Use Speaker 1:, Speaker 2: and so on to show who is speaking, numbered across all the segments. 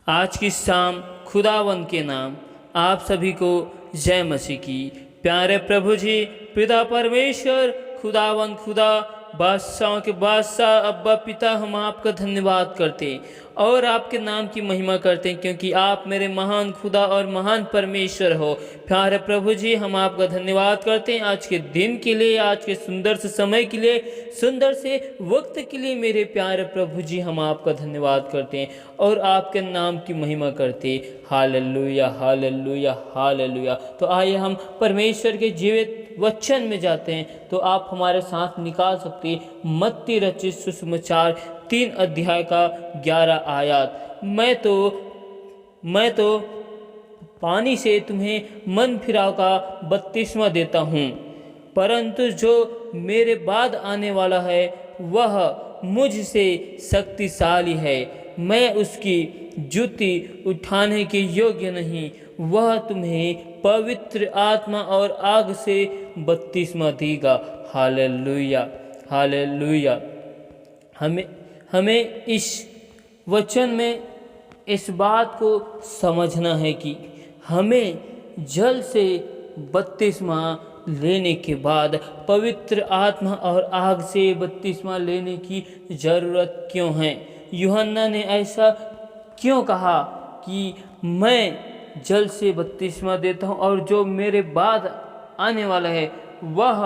Speaker 1: आज की शाम खुदावंद के नाम आप सभी को जय मसीह की। प्यारे प्रभु जी, पिता परमेश्वर, खुदावंद खुदा, बादशाहों के बादशाह अब्बा पिता, हम आपका धन्यवाद करते हैं और आपके नाम की महिमा करते हैं, क्योंकि आप मेरे महान खुदा और महान परमेश्वर हो। प्यारे प्रभु जी, हम आपका धन्यवाद करते हैं आज के दिन के लिए, आज के सुंदर से समय के लिए, सुंदर से वक्त के लिए। मेरे प्यारे प्रभु जी, हम आपका धन्यवाद करते हैं और आपके नाम की महिमा करते हैं। Hallelujah, hallelujah, hallelujah. तो आइए हम परमेश्वर के जीवित वचन में जाते हैं। तो आप हमारे साथ निकाल सकते हैं मत्ती रचित सुसमाचार 3 अध्याय का 11 आयत। मैं तो पानी से तुम्हें मन फिराव का बपतिस्मा देता हूँ, परंतु जो मेरे बाद आने वाला है वह मुझसे शक्तिशाली है। मैं उसकी जूती उठाने के योग्य नहीं। वह तुम्हें पवित्र आत्मा और आग से बपतिस्मा देगा। Hallelujah, hallelujah. हमें इस वचन में इस बात को समझना है कि हमें जल से बपतिस्मा लेने के बाद पवित्र आत्मा और आग से बपतिस्मा लेने की ज़रूरत क्यों है। यूहन्ना ने ऐसा क्यों कहा कि मैं जल से बपतिस्मा देता हूँ और जो मेरे बाद आने वाला है वह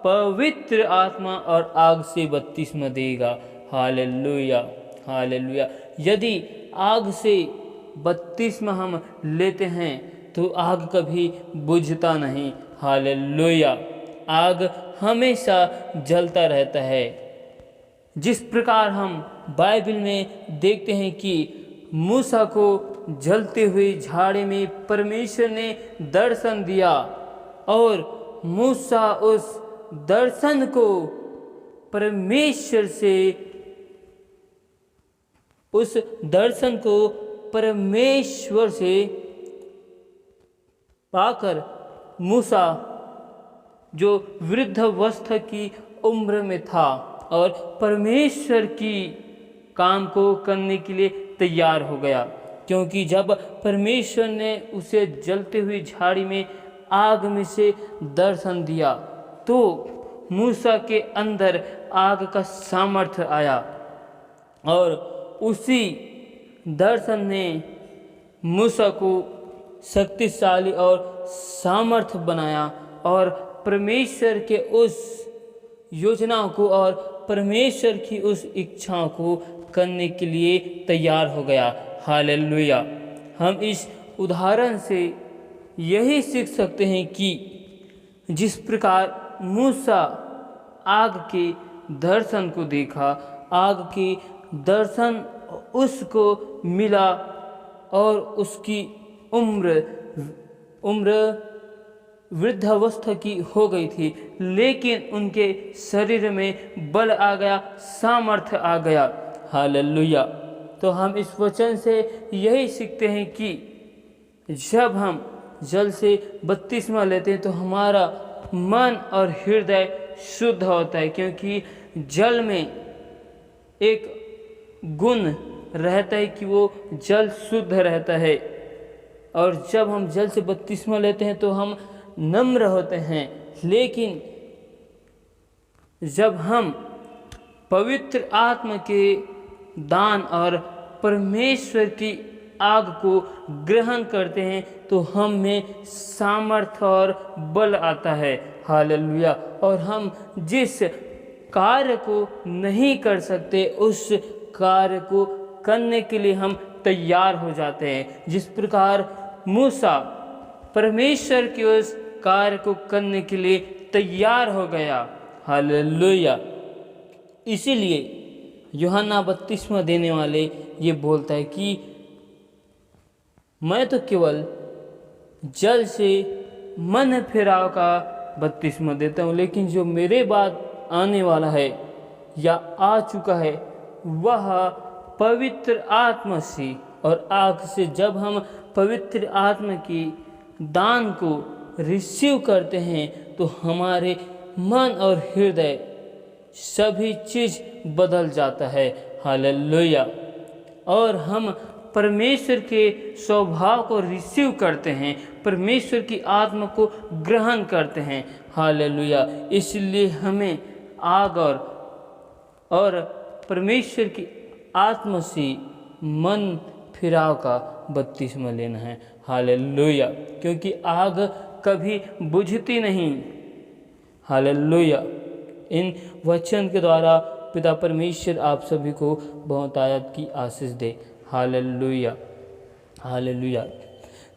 Speaker 1: पवित्र आत्मा और आग से बपतिस्मा देगा। Hallelujah, hallelujah. यदि आग से बपतिस्मा हम लेते हैं तो आग कभी बुझता नहीं। हालेलुया। आग हमेशा जलता रहता है। जिस प्रकार हम बाइबल में देखते हैं कि मूसा को जलते हुए झाड़ी में परमेश्वर ने दर्शन दिया और मूसा उस दर्शन को परमेश्वर से पाकर मूसा जो वृद्धावस्था की उम्र में था और परमेश्वर की काम को करने के लिए तैयार हो गया, क्योंकि जब परमेश्वर ने उसे जलते हुई झाड़ी में आग में से दर्शन दिया तो मूसा के अंदर आग का सामर्थ्य आया और उसी दर्शन ने मूसा को शक्तिशाली और सामर्थ्य बनाया और परमेश्वर के उस योजना को और परमेश्वर की उस इच्छाओं को करने के लिए तैयार हो गया। हालेलुया। हम इस उदाहरण से यही सीख सकते हैं कि जिस प्रकार मूसा आग के दर्शन को देखा, आग के दर्शन उसको मिला और उसकी उम्र वृद्धावस्था की हो गई थी, लेकिन उनके शरीर में बल आ गया, सामर्थ्य आ गया। हालेलुया। तो हम इस वचन से यही सीखते हैं कि जब हम जल से बपतिस्मा लेते हैं तो हमारा मन और हृदय शुद्ध होता है, क्योंकि जल में एक गुण रहता है कि वो जल शुद्ध रहता है। और जब हम जल से बपतिस्मा लेते हैं तो हम नम्र होते हैं, लेकिन जब हम पवित्र आत्मा के दान और परमेश्वर की आग को ग्रहण करते हैं तो हम में सामर्थ्य और बल आता है। हालेलुया। और हम जिस कार्य को नहीं कर सकते उस कार्य को करने के लिए हम तैयार हो जाते हैं। जिस प्रकार मूसा परमेश्वर के उस कार्य को करने के लिए तैयार हो गया। हालेलुया। इसीलिए यूहन्ना बपतिस्मा देने वाले ये बोलता है कि मैं तो केवल जल से मन फिराव का बपतिस्मा देता हूँ, लेकिन जो मेरे बाद आने वाला है या आ चुका है वह पवित्र आत्मा से और आग से। जब हम पवित्र आत्मा की दान को रिसीव करते हैं तो हमारे मन और हृदय सभी चीज़ बदल जाता है। हालेलुया। और हम परमेश्वर के स्वभाव को रिसीव करते हैं, परमेश्वर की आत्मा को ग्रहण करते हैं। हालेलुया। इसलिए हमें आग और परमेश्वर की आत्मा से मन फिराव का बपतिस्मा लेना है। हालेलुया। क्योंकि आग कभी बुझती नहीं। हालेलुया। इन वचन के द्वारा पिता परमेश्वर आप सभी को बहुतायत की आशीष दे। Hallelujah, hallelujah.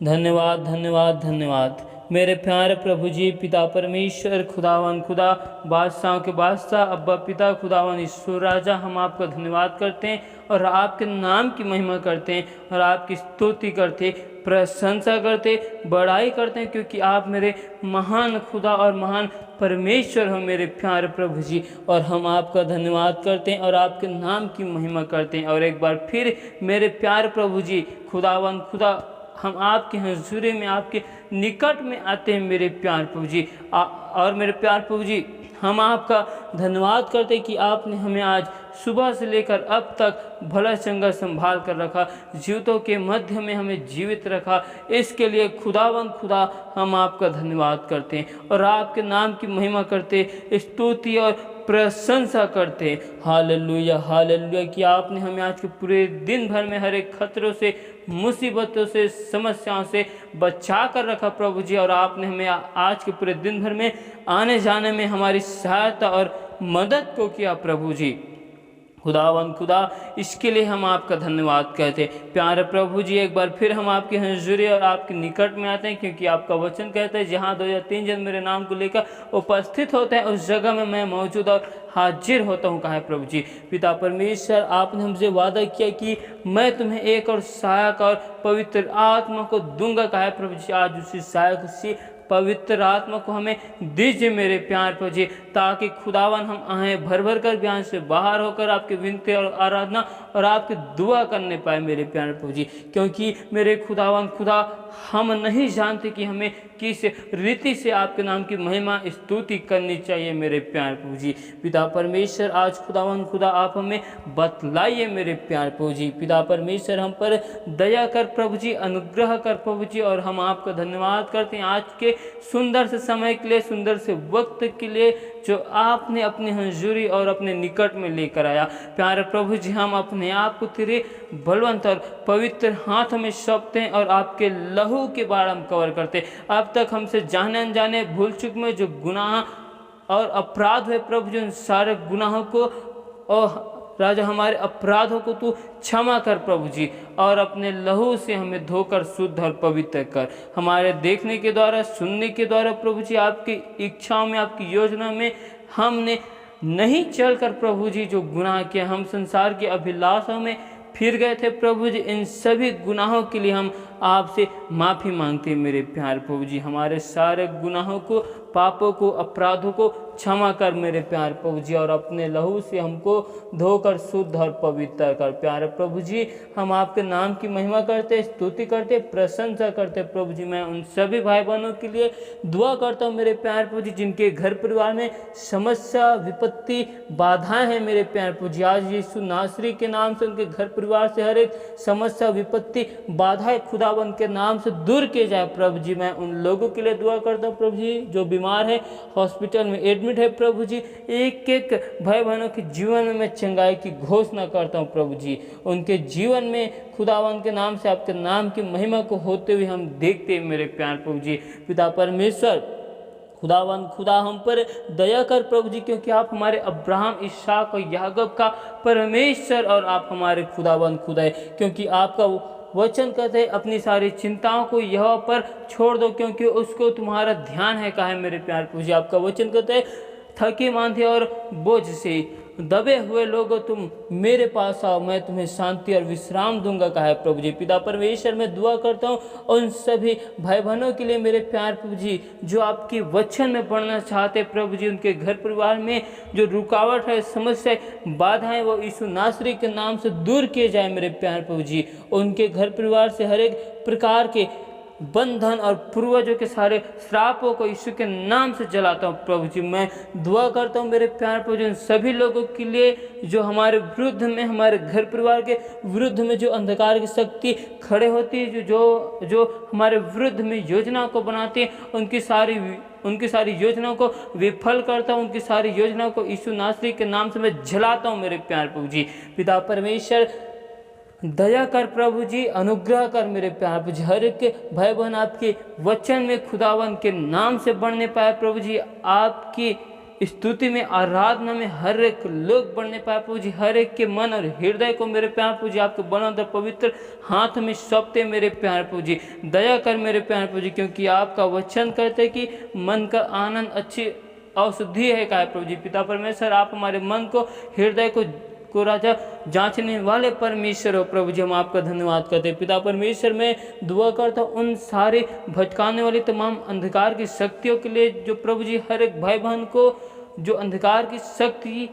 Speaker 1: धन्यवाद, धन्यवाद, धन्यवाद मेरे प्यारे प्रभु जी, पिता परमेश्वर, खुदावन खुदा, बादशाह के बादशाह, अब्बा पिता, खुदावन ईश्वर राजा, हम आपका धन्यवाद करते हैं और आपके नाम की महिमा करते हैं और आपकी स्तुति करते, प्रशंसा करते, बड़ाई करते हैं, क्योंकि आप मेरे महान खुदा और महान परमेश्वर हो मेरे प्यारे प्रभु जी। और हम आपका धन्यवाद करते हैं और आपके नाम की महिमा करते हैं। और एक बार फिर मेरे प्यारे प्रभु जी, खुदावन खुदा, हम आपके हुजूरी में, आपके निकट में आते हैं मेरे प्यारे प्रभु जी। और मेरे प्यारे प्रभु जी, हम आपका धन्यवाद करते हैं कि आपने हमें आज सुबह से लेकर अब तक भला चंगा संभाल कर रखा, जीवितों के मध्य में हमें जीवित रखा। इसके लिए खुदावन खुदा हम आपका धन्यवाद करते हैं और आपके नाम की महिमा करते, स्तुति और प्रशंसा करते। हालेलुया, हालेलुया कि आपने हमें आज के पूरे दिन भर में हर एक खतरों से, मुसीबतों से, समस्याओं से बचा कर रखा प्रभु जी। और आपने हमें आज के पूरे दिन भर में आने जाने में हमारी सहायता और मदद को किया प्रभु जी। खुदावन खुदा, इसके लिए हम आपका धन्यवाद कहते हैं। प्यारे प्रभु जी, एक बार फिर हम आपके हुजूरी और आपके निकट में आते हैं, क्योंकि आपका वचन कहता है जहाँ 2 या 3 जन मेरे नाम को लेकर उपस्थित होते हैं, उस जगह में मैं मौजूद और हाजिर होता हूँ। कहा है प्रभु जी। पिता परमेश्वर, आपने हमसे वादा किया कि मैं तुम्हें एक और सहायक और पवित्र आत्मा को दूंगा। कहा है प्रभु जी। आज उसी सहायक सी पवित्र आत्मा को हमें दीजिए मेरे प्यार प्रभु जी, ताकि खुदावन हम आए भर भर कर बयान से बाहर होकर आपके विनती और आराधना और आपकी दुआ करने पाए मेरे प्यार प्रभु जी। क्योंकि मेरे खुदावन खुदा, हम नहीं जानते कि हमें किस रीति से आपके नाम की महिमा स्तुति करनी चाहिए मेरे प्यार प्रभु जी। पिता परमेश्वर, आज खुदावन खुदा आप हमें बतलाइए मेरे प्यार प्रभु जी। पिता परमेश्वर, हम पर दया कर प्रभु जी, अनुग्रह कर प्रभु जी। और हम आपका धन्यवाद करते हैं आज के सुंदर से समय के लिए, सुंदर से वक्त के लिए जो आपने अपनी हुजूरी और अपने निकट में लेकर आया। प्यारे प्रभु जी, हम अपने आप को तेरे बलवंत और पवित्र हाथ में सौंपते हैं और आपके लहू के बारे हम कवर करते। अब तक हमसे जाने अनजाने, भूल चूक में जो गुनाह और अपराध हुए प्रभु जी, उन सारे गुनाहों को और राजा हमारे अपराधों को तू क्षमा कर प्रभु जी, और अपने लहू से हमें धोकर शुद्ध और पवित्र कर। हमारे देखने के द्वारा, सुनने के द्वारा प्रभु जी, आपकी इच्छाओं में, आपकी योजना में हमने नहीं चलकर प्रभु जी जो गुनाह किया, हम संसार की अभिलाषाओं में फिर गए थे प्रभु जी, इन सभी गुनाहों के लिए हम आपसे माफ़ी मांगते हैं मेरे प्यार प्रभु जी। हमारे सारे गुनाहों को, पापों को, अपराधों को क्षमा कर मेरे प्यार प्रभु जी, और अपने लहू से हमको धोकर शुद्ध और पवित्र कर। प्यारे प्रभु जी, हम आपके नाम की महिमा करते, स्तुति करते, प्रशंसा करते प्रभु जी। मैं उन सभी भाई बहनों के लिए दुआ करता हूँ मेरे प्यार प्रभु जी, जिनके घर परिवार में समस्या, विपत्ति, बाधाएं हैं मेरे प्यार प्रभु जी। आज यीशु नासरी के नाम से उनके घर परिवार से हर एक समस्या, विपत्ति, बाधाएं खुदावन के नाम से दूर किए जाए प्रभु जी। मैं उन लोगों के लिए दुआ करता हूँ प्रभु जी जो बीमार है, हॉस्पिटल में एडमिट है प्रभु जी। एक एक भाई बहनों के जीवन में मैं चंगाई की घोषणा करता हूँ प्रभु जी। उनके जीवन में खुदावन के नाम से आपके नाम की महिमा को होते हुए हम देखते हैं मेरे प्यार प्रभु जी। पिता परमेश्वर, खुदावन खुदा, हम पर दया कर प्रभु जी, क्योंकि आप हमारे अब्राहम, इसहाक और याकूब का परमेश्वर और आप हमारे खुदावन खुदा है। क्योंकि आपका वचन कहते हैं अपनी सारी चिंताओं को यहोवा पर छोड़ दो, क्योंकि उसको तुम्हारा ध्यान है। कहा है मेरे प्यार प्रभु जी। आपका वचन कहते हैं थके मांदे और बोझ से दबे हुए लोगों, तुम मेरे पास आओ, मैं तुम्हें शांति और विश्राम दूंगा। कहा है प्रभु जी। पिता परमेश्वर, मैं दुआ करता हूँ उन सभी भाई बहनों के लिए मेरे प्यार प्रभु जी जो आपकी वचन में पढ़ना चाहते प्रभु जी। उनके घर परिवार में जो रुकावट है, समस्या, बाधाएं, वो यीशु नासरी के नाम से दूर किए जाए मेरे प्यार प्रभु जी। उनके घर परिवार से हर एक प्रकार के बंधन और पूर्वजों के सारे श्रापों को यीशु के नाम से जलाता हूँ प्रभु जी। मैं दुआ करता हूँ मेरे प्यार प्रभु जी उन सभी लोगों के लिए जो हमारे विरुद्ध में, हमारे घर परिवार के विरुद्ध में जो अंधकार की शक्ति खड़े होती है, जो हमारे विरुद्ध में योजना को बनाती है, उनकी सारी योजनाओं को विफल करता हूँ। उनकी सारी योजनाओं को यीशु नासरी के नाम से मैं जलाता हूँ मेरे प्यार प्रभु जी। पिता परमेश्वर दया कर प्रभु जी, अनुग्रह कर मेरे प्यार प्रभु जी। हर एक के भाई बहन आपके वचन में खुदावन के नाम से बढ़ने पाए प्रभु जी। आपकी स्तुति में, आराधना में हर एक लोग बढ़ने पाए प्रभु जी। हर एक के मन और हृदय को मेरे प्यार प्रभु जी आपके बलवंत और पवित्र हाथ में सौंपते मेरे प्यार प्रभु जी। दया कर मेरे प्यार प्रभु जी, क्योंकि आपका वचन कहते कि मन का आनंद अच्छी औषधि है का प्रभु जी। पिता परमेश्वर आप हमारे मन को, हृदय को राजा जांचने वाले परमेश्वर हो प्रभु जी। हम आपका धन्यवाद करते हैं पिता परमेश्वर। मैं दुआ करता हूँ उन सारे भटकाने वाली तमाम अंधकार की शक्तियों के लिए जो प्रभु जी हर एक भाई बहन को जो अंधकार की शक्ति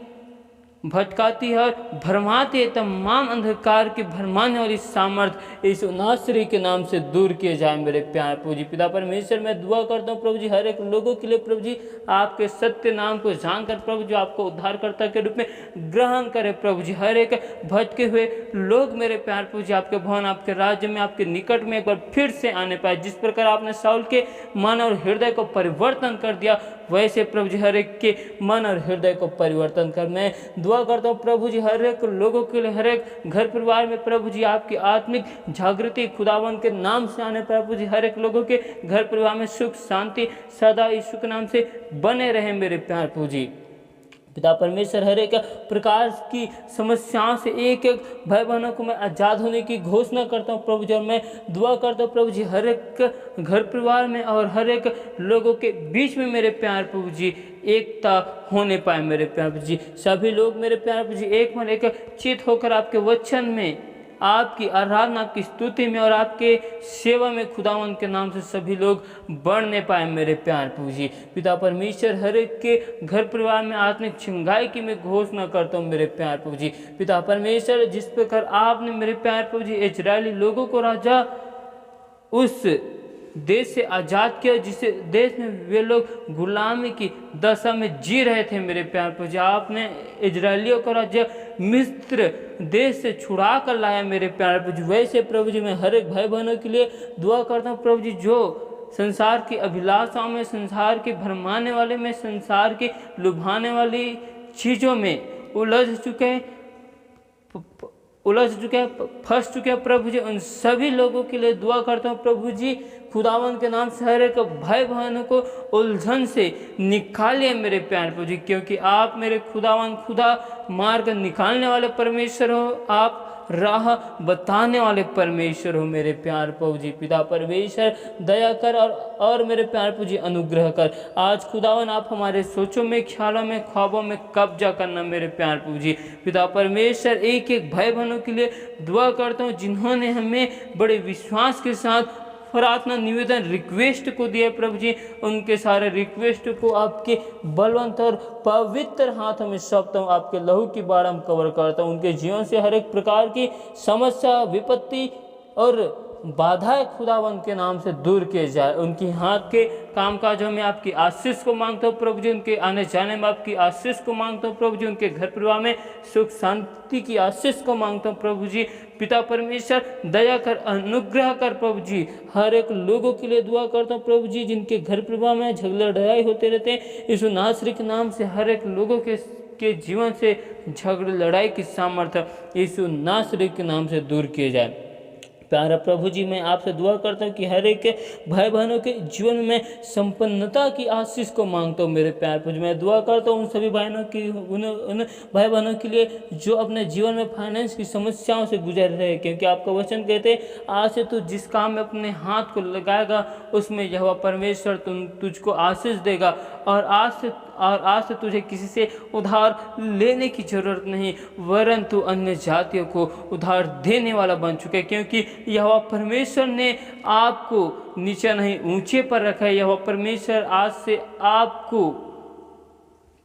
Speaker 1: भटकाती है और भरमाती है, तमाम अंधकार की भरमाने वाली सामर्थ्य यीशु नासरी के नाम से दूर किए जाए मेरे प्यार प्रभु जी। पिता परमेश्वर मैं दुआ करता हूँ प्रभु जी हर एक लोगों के लिए प्रभु जी, आपके सत्य नाम को जानकर प्रभु जी आपको उद्धारकर्ता के रूप में ग्रहण करे प्रभु जी। हर एक भटके हुए लोग मेरे प्यार प्रभु जी आपके भवन, आपके राज्य में, आपके निकट में एक बार फिर से आने पाए। जिस प्रकार आपने साउल के मन और हृदय को परिवर्तन कर दिया, वैसे प्रभु जी हर एक के मन और हृदय को परिवर्तन कर। मैं दुआ करता हूँ प्रभु जी हर एक लोगों के लिए, हर एक घर परिवार में प्रभु जी आपकी आत्मिक जागृति खुदावन के नाम से आने प्रभु जी। हर एक लोगों के घर परिवार में सुख शांति सदा यीशु के नाम से बने रहे मेरे प्यार प्रभु जी। पिता परमेश्वर हर एक प्रकार की समस्याओं से एक एक भाई बहनों को मैं आज़ाद होने की घोषणा करता हूँ प्रभु जी। और मैं दुआ करता हूँ प्रभु जी हर एक घर परिवार में और हर एक लोगों के बीच में मेरे प्यार प्रभु जी एकता होने पाए मेरे प्यार प्रभु जी। सभी लोग मेरे प्यार प्रभु जी एक मन एक चित होकर आपके वचन में, आपकी आराधना, आपकी स्तुति में और आपके सेवा में खुदावन के नाम से सभी लोग बढ़ने पाए मेरे प्यार प्रभु जी। पिता परमेश्वर हर एक के घर परिवार में आत्मिक चंगाई की मैं घोषणा करता हूँ मेरे प्यार प्रभु जी। पिता परमेश्वर जिस प्रकार आपने मेरे प्यार प्रभु जी इजरायली लोगों को राजा उस देश से आज़ाद किया जिसे देश में वे लोग गुलामी की दशा में जी रहे थे मेरे प्यार प्रभु जी। आपने इजरायलियों को राज्य मिस्र देश से छुड़ा कर लाया मेरे प्यार प्रभु जी। वैसे प्रभु जी मैं हर एक भाई बहनों के लिए दुआ करता हूँ प्रभु जी, जो संसार की अभिलाषाओं में, संसार के भरमाने वाले में, संसार की लुभाने वाली चीज़ों में उलझ चुके, फंस चुके हैं प्रभु जी। उन सभी लोगों के लिए दुआ करता हूँ प्रभु जी, खुदावन के नाम से हर एक भाई बहनों को उलझन से निकालिए मेरे प्यार प्रभु जी। क्योंकि आप मेरे खुदावन खुदा मार्ग निकालने वाले परमेश्वर हो, आप राह बताने वाले परमेश्वर हो मेरे प्यार प्रभु जी। पिता परमेश्वर दया कर और मेरे प्यार प्रभु जी अनुग्रह कर। आज खुदावन आप हमारे सोचों में, ख्यालों में, ख्वाबों में कब्जा करना मेरे प्यार प्रभु जी। पिता परमेश्वर एक एक भाई बहनों के लिए दुआ करता हूँ जिन्होंने हमें बड़े विश्वास के साथ प्रार्थना निवेदन रिक्वेस्ट को दिए प्रभु जी। उनके सारे रिक्वेस्ट को आपके बलवंत और पवित्र हाथों में सौंपता हूँ। आपके लहू की बाढ़ हम कवर करता हूँ। उनके जीवन से हर एक प्रकार की समस्या, विपत्ति और बाधाएं खुदावन के नाम से दूर किए जाए। उनके हाथ के कामकाजों में आपकी आशीष को मांगता हूँ प्रभु जी। उनके आने जाने में आपकी आशीष को मांगता हूँ प्रभु जी। उनके घर परिवार में सुख शांति की आशीष को मांगता हूँ प्रभु जी। पिता परमेश्वर दया कर, अनुग्रह कर प्रभु जी। हर एक लोगों के लिए दुआ करता हूँ प्रभु जी जिनके घर परिवार में झगड़ा लड़ाई होते रहते हैं, यीशु नासरी के नाम से हर एक लोगों के जीवन से झगड़े लड़ाई की सामर्थ्य यीशु नासरी के नाम से दूर किए जाए। प्यारा प्रभु जी मैं आपसे दुआ करता हूँ कि हर एक भाई बहनों के जीवन में संपन्नता की आशीष को मांगता हूँ मेरे प्यार प्रभु जी। मैं दुआ करता हूँ उन सभी बहनों की, उन भाई बहनों के लिए जो अपने जीवन में फाइनेंस की समस्याओं से गुजर रहे हैं। क्योंकि आपका वचन कहते हैं आज से तू जिस काम में अपने हाथ को लगाएगा उसमें यहोवा परमेश्वर तुझको आशीष देगा। और आज से तुझे किसी से उधार लेने की जरूरत नहीं, वरन तू अन्य जातियों को उधार देने वाला बन चुके। क्योंकि यहोवा परमेश्वर ने आपको नीचे नहीं ऊंचे पर रखा है। यहोवा परमेश्वर आज से आपको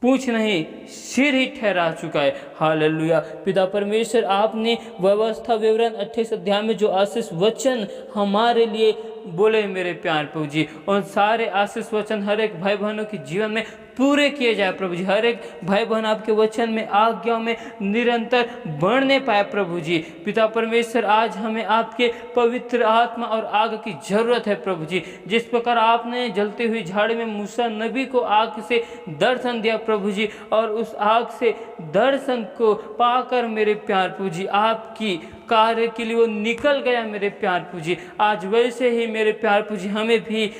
Speaker 1: पूछ नहीं सिर ही ठहरा चुका है। हालेलुया। पिता परमेश्वर आपने व्यवस्था विवरण 28 अध्याय में जो आशीष वचन हमारे लिए बोले मेरे प्यारे प्रभु जी। उन सारे आशीष वचन हर एक भाई बहनों के जीवन में पूरे किए जाए प्रभु जी। हर एक भाई बहन आपके वचन में, आज्ञाओं में निरंतर बढ़ने पाए प्रभु जी। पिता परमेश्वर, आज हमें आपके पवित्र आत्मा और आग की जरूरत है प्रभु जी। जिस प्रकार आपने जलती हुई झाड़ी में मूसा नबी को आग से दर्शन दिया प्रभु जी, और उस आग से दर्शन को पाकर मेरे प्यार प्रभु जी आपकी कार्य के लिए वो निकल गया मेरे प्यार प्रभु जी। आज वैसे ही मेरे प्यार प्रभु जी हमें भी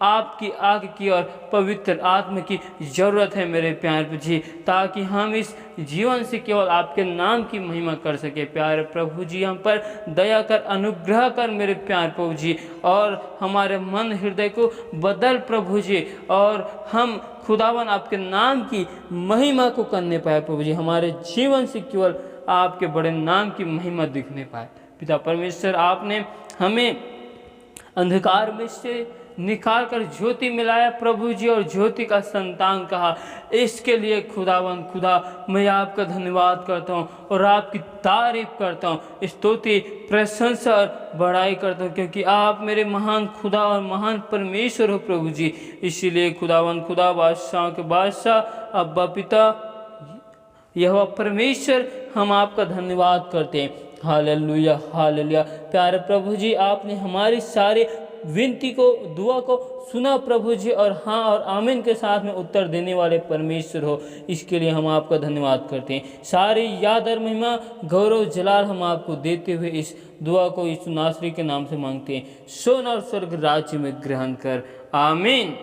Speaker 1: आपकी आग की और पवित्र आत्मा की ज़रूरत है मेरे प्यार प्रभु जी, ताकि हम इस जीवन से केवल आपके नाम की महिमा कर सके। प्यारे प्रभु जी, हम पर दया कर, अनुग्रह कर मेरे प्यार प्रभु जी, और हमारे मन हृदय को बदल प्रभु जी, और हम खुदावन आपके नाम की महिमा को करने पाए प्रभु जी। हमारे जीवन से केवल आपके बड़े नाम की महिमा दिखने पाए। पिता परमेश्वर, आपने हमें अंधकार में से निकाल कर ज्योति मिलाया प्रभु जी, और ज्योति का संतान कहा। इसके लिए खुदावन खुदा मैं आपका धन्यवाद करता हूँ और आपकी तारीफ करता हूँ, स्तुति, प्रशंसा और बड़ाई करता हूँ, क्योंकि आप मेरे महान खुदा और महान परमेश्वर हो प्रभु जी। इसीलिए खुदावन खुदा, बादशाह के बादशाह, अब्बा पिता, यहोवा परमेश्वर, हम आपका धन्यवाद करते हैं। Hallelujah hallelujah. प्यारे प्रभु जी, आपने हमारी सारी विनती को, दुआ को सुना प्रभु जी, और हाँ और आमीन के साथ में उत्तर देने वाले परमेश्वर हो। इसके लिए हम आपका धन्यवाद करते हैं। सारी याद और महिमा, गौरव, जलाल हम आपको देते हुए इस दुआ को यीशु नासरी के नाम से मांगते हैं। सोना और स्वर्ग राज्य में ग्रहण कर, आमीन।